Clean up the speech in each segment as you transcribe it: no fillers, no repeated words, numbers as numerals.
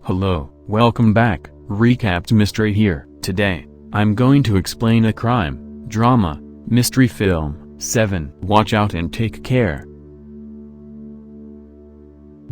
Hello, welcome back, Recapped Mystery here. Today, I'm going to explain a crime, drama, mystery film, 7. Watch out and take care.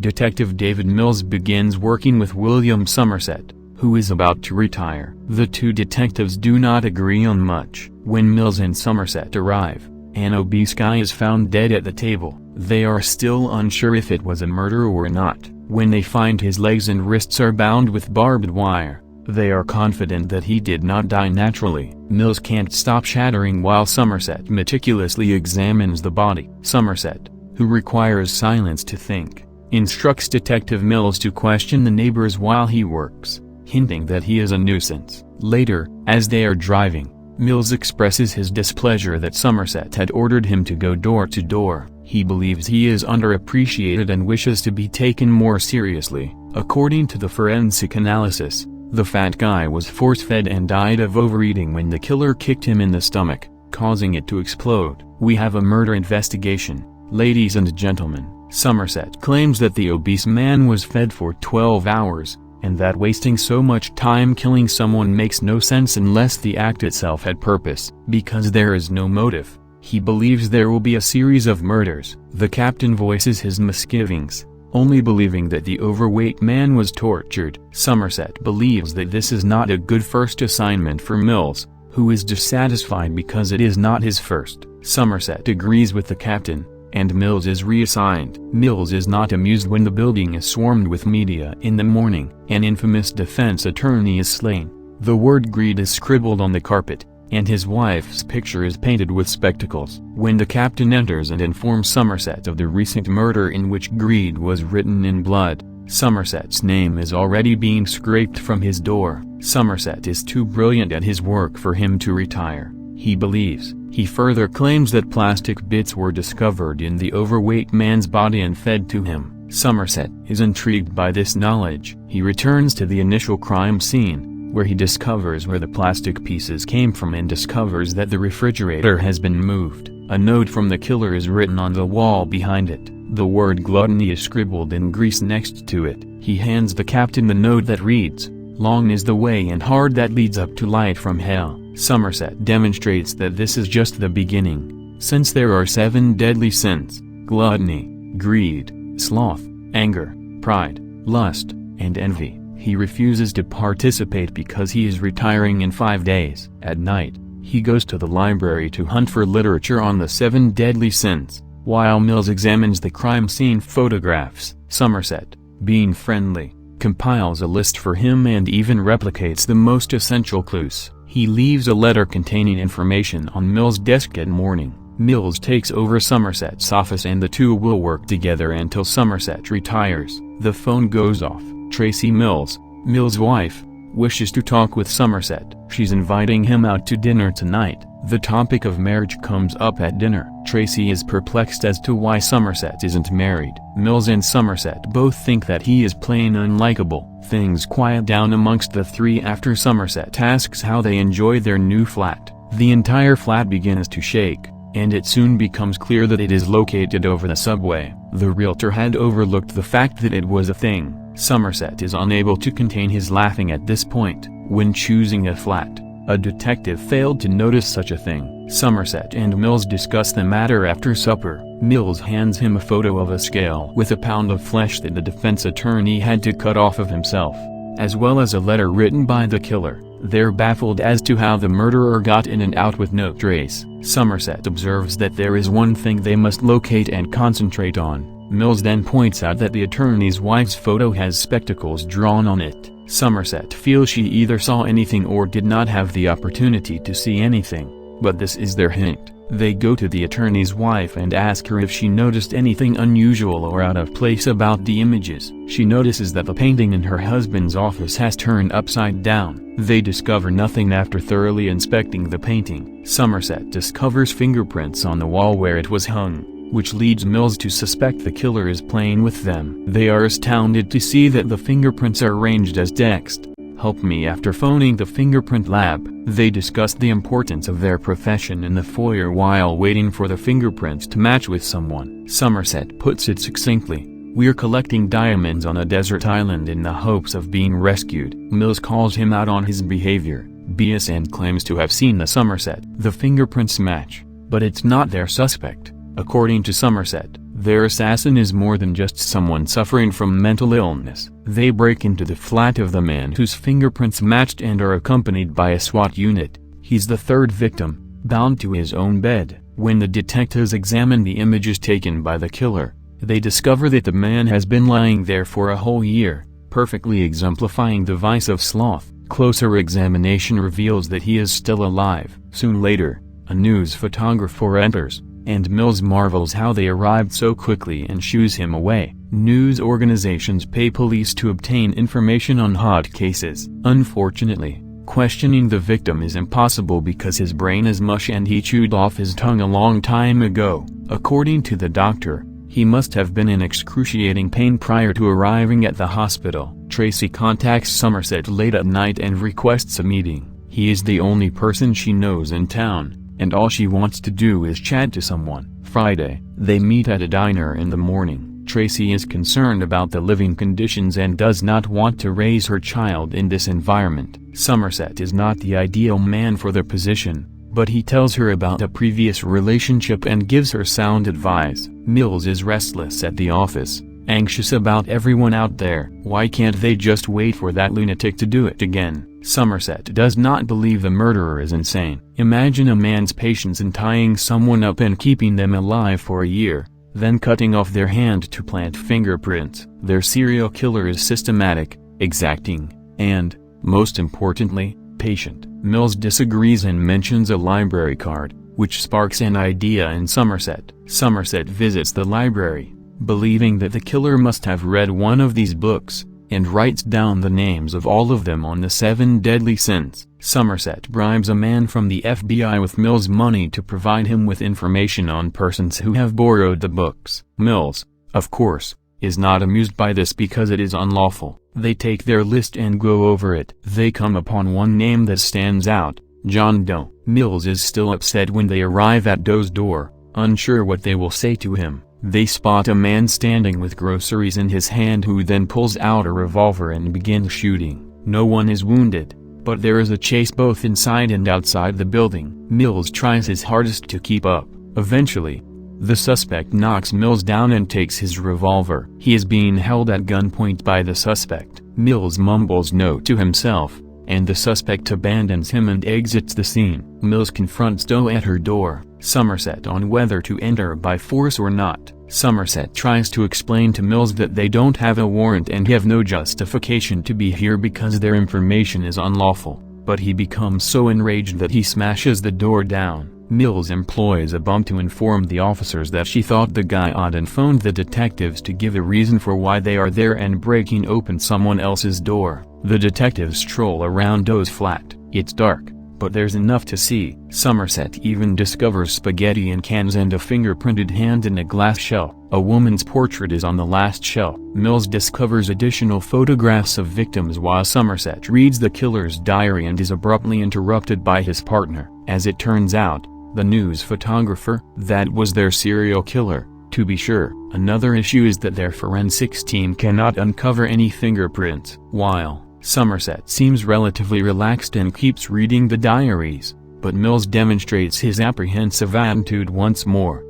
Detective David Mills begins working with William Somerset, who is about to retire. The two detectives do not agree on much. When Mills and Somerset arrive, an obese guy is found dead at the table. They are still unsure if it was a murder or not. When they find his legs and wrists are bound with barbed wire, they are confident that he did not die naturally. Mills can't stop shattering while Somerset meticulously examines the body. Somerset, who requires silence to think, instructs Detective Mills to question the neighbors while he works, hinting that he is a nuisance. Later, as they are driving, Mills expresses his displeasure that Somerset had ordered him to go door to door. He believes he is underappreciated and wishes to be taken more seriously. According to the forensic analysis, the fat guy was force-fed and died of overeating when the killer kicked him in the stomach, causing it to explode. We have a murder investigation, ladies and gentlemen. Somerset claims that the obese man was fed for 12 hours, and that wasting so much time killing someone makes no sense unless the act itself had purpose. Because there is no motive, he believes there will be a series of murders. The captain voices his misgivings, only believing that the overweight man was tortured. Somerset believes that this is not a good first assignment for Mills, who is dissatisfied because it is not his first. Somerset agrees with the captain, and Mills is reassigned. Mills is not amused when the building is swarmed with media. In the morning, an infamous defense attorney is slain. The word greed is scribbled on the carpet, and his wife's picture is painted with spectacles. When the captain enters and informs Somerset of the recent murder in which greed was written in blood, Somerset's name is already being scraped from his door. Somerset is too brilliant at his work for him to retire, he believes. He further claims that plastic bits were discovered in the overweight man's body and fed to him. Somerset is intrigued by this knowledge. He returns to the initial crime scene, where he discovers where the plastic pieces came from and discovers that the refrigerator has been moved. A note from the killer is written on the wall behind it. The word gluttony is scribbled in grease next to it. He hands the captain the note that reads, "Long is the way and hard that leads up to light from hell." Somerset demonstrates that this is just the beginning, since there are 7 deadly sins: gluttony, greed, sloth, anger, pride, lust, and envy. He refuses to participate because he is retiring in 5 days. At night, he goes to the library to hunt for literature on the 7 deadly sins, while Mills examines the crime scene photographs. Somerset, being friendly, compiles a list for him and even replicates the most essential clues. He leaves a letter containing information on Mills' desk at morning. Mills takes over Somerset's office and the two will work together until Somerset retires. The phone goes off. Tracy Mills, Mills' wife, wishes to talk with Somerset. She's inviting him out to dinner tonight. The topic of marriage comes up at dinner. Tracy is perplexed as to why Somerset isn't married. Mills and Somerset both think that he is plain unlikable. Things quiet down amongst the three after Somerset asks how they enjoy their new flat. The entire flat begins to shake, and it soon becomes clear that it is located over the subway. The realtor had overlooked the fact that it was a thing. Somerset is unable to contain his laughing at this point. When choosing a flat, a detective failed to notice such a thing. Somerset and Mills discuss the matter after supper. Mills hands him a photo of a scale with a pound of flesh that the defense attorney had to cut off of himself, as well as a letter written by the killer. They're baffled as to how the murderer got in and out with no trace. Somerset observes that there is one thing they must locate and concentrate on. Mills then points out that the attorney's wife's photo has spectacles drawn on it. Somerset feels she either saw anything or did not have the opportunity to see anything, but this is their hint. They go to the attorney's wife and ask her if she noticed anything unusual or out of place about the images. She notices that the painting in her husband's office has turned upside down. They discover nothing after thoroughly inspecting the painting. Somerset discovers fingerprints on the wall where it was hung, which leads Mills to suspect the killer is playing with them. They are astounded to see that the fingerprints are arranged as text. "Help me." After phoning the fingerprint lab, they discuss the importance of their profession in the foyer while waiting for the fingerprints to match with someone. Somerset puts it succinctly, "We're collecting diamonds on a desert island in the hopes of being rescued." Mills calls him out on his behavior, BS, and claims to have seen the Somerset. The fingerprints match, but it's not their suspect. According to Somerset, their assassin is more than just someone suffering from mental illness. They break into the flat of the man whose fingerprints matched and are accompanied by a SWAT unit. He's the third victim, bound to his own bed. When the detectives examine the images taken by the killer, they discover that the man has been lying there for a whole year, perfectly exemplifying the vice of sloth. Closer examination reveals that he is still alive. Soon later, a news photographer enters, and Mills marvels how they arrived so quickly and shoos him away. News organizations pay police to obtain information on hot cases. Unfortunately, questioning the victim is impossible because his brain is mush and he chewed off his tongue a long time ago. According to the doctor, he must have been in excruciating pain prior to arriving at the hospital. Tracy contacts Somerset late at night and requests a meeting. He is the only person she knows in town, and all she wants to do is chat to someone. Friday, they meet at a diner in the morning. Tracy is concerned about the living conditions and does not want to raise her child in this environment. Somerset is not the ideal man for the position, but he tells her about a previous relationship and gives her sound advice. Mills is restless at the office, anxious about everyone out there. Why can't they just wait for that lunatic to do it again? Somerset does not believe the murderer is insane. Imagine a man's patience in tying someone up and keeping them alive for a year, then cutting off their hand to plant fingerprints. Their serial killer is systematic, exacting, and, most importantly, patient. Mills disagrees and mentions a library card, which sparks an idea in Somerset. Somerset visits the library, believing that the killer must have read one of these books, and writes down the names of all of them on the 7 deadly sins. Somerset bribes a man from the FBI with Mills' money to provide him with information on persons who have borrowed the books. Mills, of course, is not amused by this because it is unlawful. They take their list and go over it. They come upon one name that stands out, John Doe. Mills is still upset when they arrive at Doe's door, unsure what they will say to him. They spot a man standing with groceries in his hand who then pulls out a revolver and begins shooting. No one is wounded, but there is a chase both inside and outside the building. Mills tries his hardest to keep up. Eventually, the suspect knocks Mills down and takes his revolver. He is being held at gunpoint by the suspect. Mills mumbles no to himself, and the suspect abandons him and exits the scene. Mills confronts Doe at her door, Somerset on whether to enter by force or not. Somerset tries to explain to Mills that they don't have a warrant and have no justification to be here because their information is unlawful, but he becomes so enraged that he smashes the door down. Mills employs a bum to inform the officers that she thought the guy odd and phoned the detectives to give a reason for why they are there and breaking open someone else's door. The detectives stroll around Doe's flat. It's dark, but there's enough to see. Somerset even discovers spaghetti in cans and a fingerprinted hand in a glass shell. A woman's portrait is on the last shell. Mills discovers additional photographs of victims while Somerset reads the killer's diary and is abruptly interrupted by his partner. As it turns out, the news photographer, that was their serial killer. To be sure, another issue is that their forensics team cannot uncover any fingerprints. While Somerset seems relatively relaxed and keeps reading the diaries, but Mills demonstrates his apprehensive attitude once more.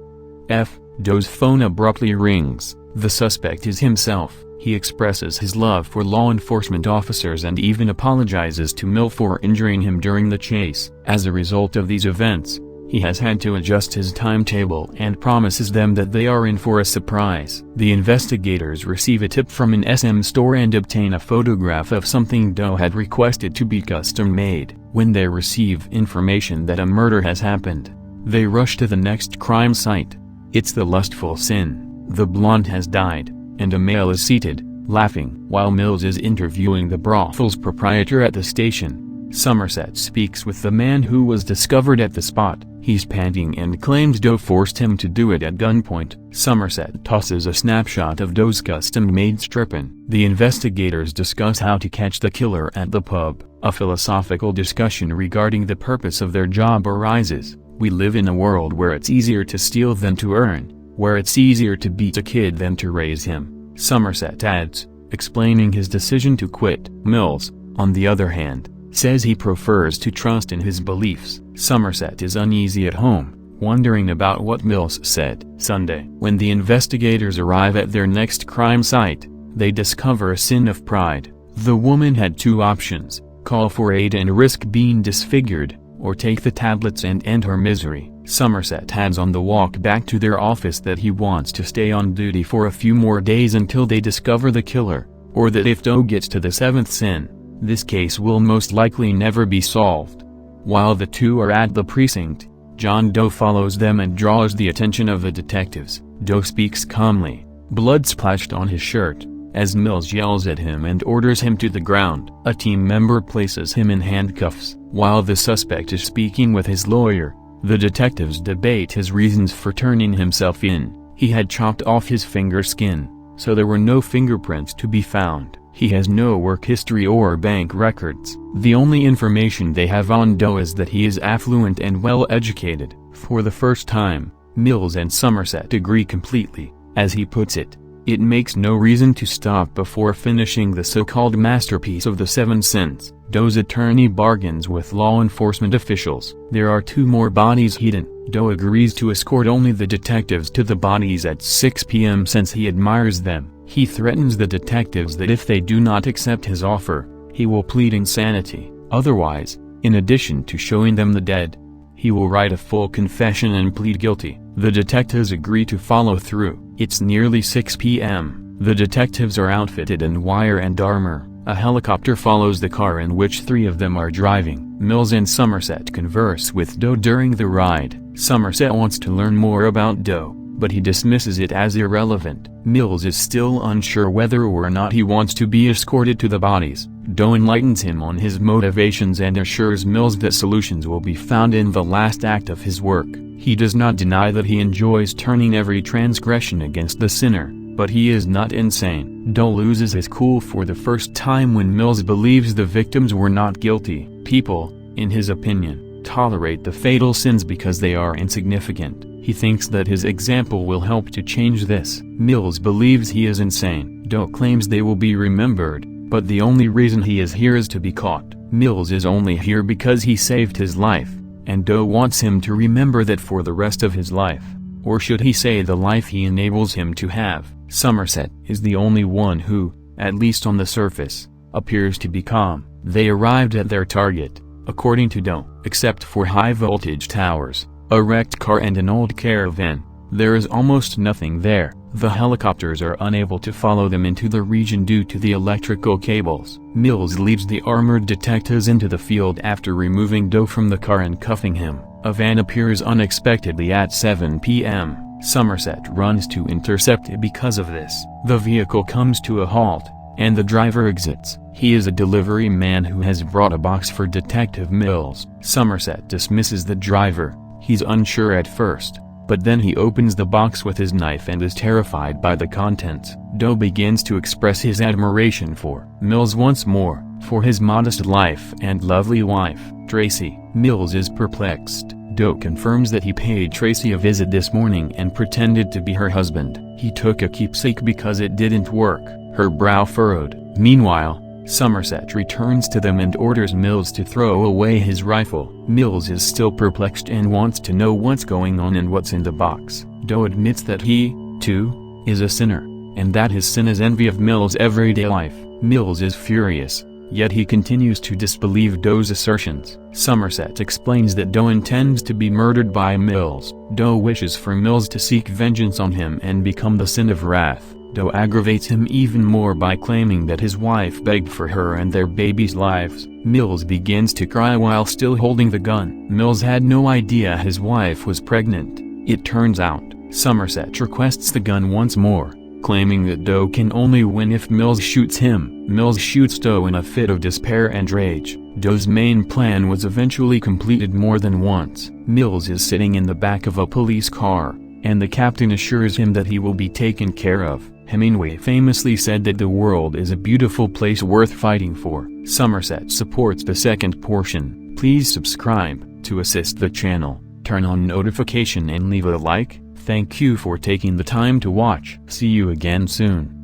Doe's phone abruptly rings. The suspect is himself. He expresses his love for law enforcement officers and even apologizes to Mills for injuring him during the chase. As a result of these events, he has had to adjust his timetable and promises them that they are in for a surprise. The investigators receive a tip from an SM store and obtain a photograph of something Doe had requested to be custom-made. When they receive information that a murder has happened, they rush to the next crime site. It's the lustful sin. The blonde has died, and a male is seated, laughing. While Mills is interviewing the brothel's proprietor at the station, Somerset speaks with the man who was discovered at the spot. He's panting and claims Doe forced him to do it at gunpoint. Somerset tosses a snapshot of Doe's custom-made strippin. The investigators discuss how to catch the killer at the pub. A philosophical discussion regarding the purpose of their job arises. We live in a world where it's easier to steal than to earn, where it's easier to beat a kid than to raise him. Somerset adds, explaining his decision to quit. Mills, on the other hand, says he prefers to trust in his beliefs. Somerset is uneasy at home, wondering about what Mills said. Sunday. When the investigators arrive at their next crime site, they discover a sin of pride. The woman had two options: call for aid and risk being disfigured, or take the tablets and end her misery. Somerset adds on the walk back to their office that he wants to stay on duty for a few more days until they discover the killer, or that if Doe gets to the seventh sin, this case will most likely never be solved. While the two are at the precinct, John Doe follows them and draws the attention of the detectives. Doe speaks calmly, blood splashed on his shirt, as Mills yells at him and orders him to the ground. A team member places him in handcuffs. While the suspect is speaking with his lawyer, the detectives debate his reasons for turning himself in. He had chopped off his finger skin, so there were no fingerprints to be found. He has no work history or bank records. The only information they have on Doe is that he is affluent and well-educated. For the first time, Mills and Somerset agree completely. As he puts it, it makes no reason to stop before finishing the so-called masterpiece of the seven sins. Doe's attorney bargains with law enforcement officials. There are two more bodies hidden. Doe agrees to escort only the detectives to the bodies at 6 p.m. since he admires them. He threatens the detectives that if they do not accept his offer, he will plead insanity. Otherwise, in addition to showing them the dead, he will write a full confession and plead guilty. The detectives agree to follow through. It's nearly 6 p.m. The detectives are outfitted in wire and armor. A helicopter follows the car in which three of them are driving. Mills and Somerset converse with Doe during the ride. Somerset wants to learn more about Doe, but he dismisses it as irrelevant. Mills is still unsure whether or not he wants to be escorted to the bodies. Doe enlightens him on his motivations and assures Mills that solutions will be found in the last act of his work. He does not deny that he enjoys turning every transgression against the sinner, but he is not insane. Doe loses his cool for the first time when Mills believes the victims were not guilty. People, in his opinion, tolerate the fatal sins because they are insignificant. He thinks that his example will help to change this. Mills believes he is insane. Doe claims they will be remembered, but the only reason he is here is to be caught. Mills is only here because he saved his life, and Doe wants him to remember that for the rest of his life. Or should he say the life he enables him to have. Somerset is the only one who, at least on the surface, appears to be calm. They arrived at their target, according to Doe. Except for high-voltage towers, a wrecked car and an old caravan, there is almost nothing there. The helicopters are unable to follow them into the region due to the electrical cables. Mills leads the armored detectives into the field after removing Doe from the car and cuffing him. A van appears unexpectedly at 7 p.m. Somerset runs to intercept it because of this. The vehicle comes to a halt, and the driver exits. He is a delivery man who has brought a box for Detective Mills. Somerset dismisses the driver. He's unsure at first, but then he opens the box with his knife and is terrified by the contents. Doe begins to express his admiration for Mills once more, for his modest life and lovely wife, Tracy. Mills is perplexed. Doe confirms that he paid Tracy a visit this morning and pretended to be her husband. He took a keepsake because it didn't work. Her brow furrowed. Meanwhile, Somerset returns to them and orders Mills to throw away his rifle. Mills is still perplexed and wants to know what's going on and what's in the box. Doe admits that he, too, is a sinner, and that his sin is envy of Mills' everyday life. Mills is furious, yet he continues to disbelieve Doe's assertions. Somerset explains that Doe intends to be murdered by Mills. Doe wishes for Mills to seek vengeance on him and become the sin of wrath. Doe aggravates him even more by claiming that his wife begged for her and their baby's lives. Mills begins to cry while still holding the gun. Mills had no idea his wife was pregnant, it turns out. Somerset requests the gun once more, claiming that Doe can only win if Mills shoots him. Mills shoots Doe in a fit of despair and rage. Doe's main plan was eventually completed more than once. Mills is sitting in the back of a police car, and the captain assures him that he will be taken care of. Hemingway famously said that the world is a beautiful place worth fighting for. Somerset supports the second portion. Please subscribe to assist the channel, turn on notification and leave a like. Thank you for taking the time to watch. See you again soon.